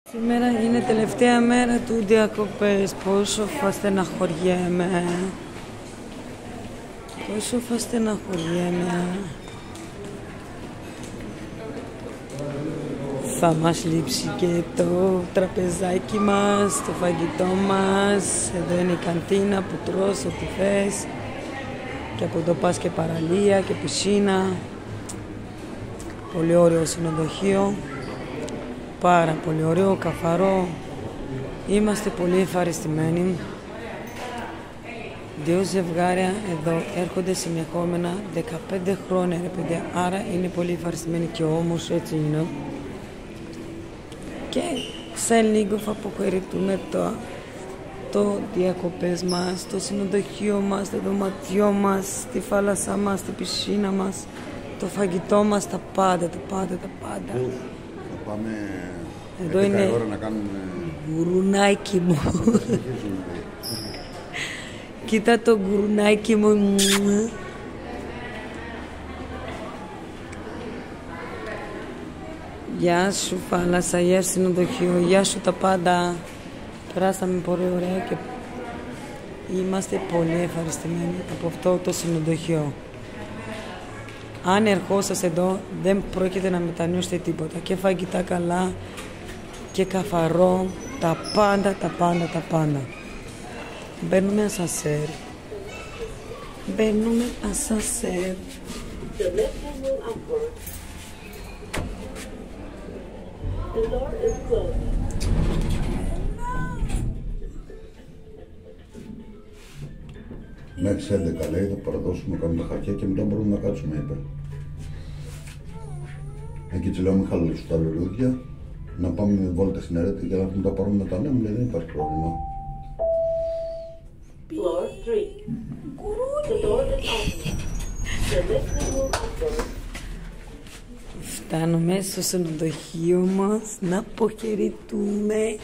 Σήμερα είναι τελευταία μέρα του διακοπές. Πόσο θα στεναχωριέμαι. Πόσο θα στεναχωριέμαι. Θα μας λείψει και το τραπεζάκι μας, το φαγητό μας. Εδώ είναι η καντίνα που τρως ό,τι θες. Και από εδώ πας και παραλία και πισίνα. Πολύ ωραίο συνοδοχείο. Πάρα πολύ ωραίο, καθαρό. Είμαστε πολύ ευχαριστημένοι. 2 ζευγάρια εδώ έρχονται συνεχόμενα 15 χρόνια, ρε παιδιά. Άρα είναι πολύ ευχαριστημένοι και όμως έτσι είναι. Και σε λίγο θα αποχαιρετούμε το διακοπές μας, το συνοδοχείο μας, το δωματιό μας, τη θάλασσά μας, τη πισίνα μας, το φαγητό μας, τα πάντα. Θα πάμε εδώ είναι ώρα να κάνουμε γουρουνάκι μου. Κοίτα το γουρουνάκι μου. Γεια σου θάλασσα, γεια σου συνοδοχείο, γεια σου τα πάντα. Περάσαμε πολύ ωραία και είμαστε πολύ ευχαριστημένοι από αυτό το συνοδοχείο. Αν ερχόσαστε εδώ δεν πρόκειται να μετανιώσετε τίποτα. Και φαγητά καλά και καθαρό, τα πάντα. Μπαίνουμε ασανσέρ. μέχρι τις 11 λέει, θα παραδώσουμε, κάνουμε τα χαρτιά και μετά μπορούμε να κάτσουμε, είπε. Εκεί της λέω, μην χαλάσουν τα λουλούδια, να πάμε βόλτα στην αρέτη για να τα πάρουμε μετά. Ναι, μου λέει, δεν υπάρχει πρόβλημα. Floor 3. The door is open. The lift will open. Φτάνουμε στο συνοδοχείο μας να αποχαιρετούμε.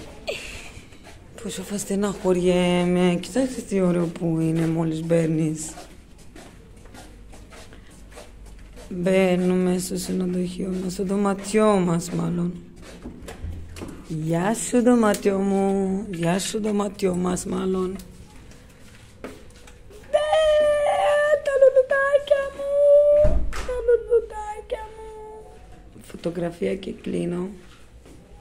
Πόσο θα στεναχωριέμαι. Κοιτάξτε τι ωραίο που είναι μόλις μπαίνεις. Μπαίνουμε στο συνοδοχείο μας, στο δωματιό μας μάλλον. Γεια σου δωματιό μου, γεια σου δωματιό μας μάλλον. Τα λουλουδάκια μου, φωτογραφία και κλείνω.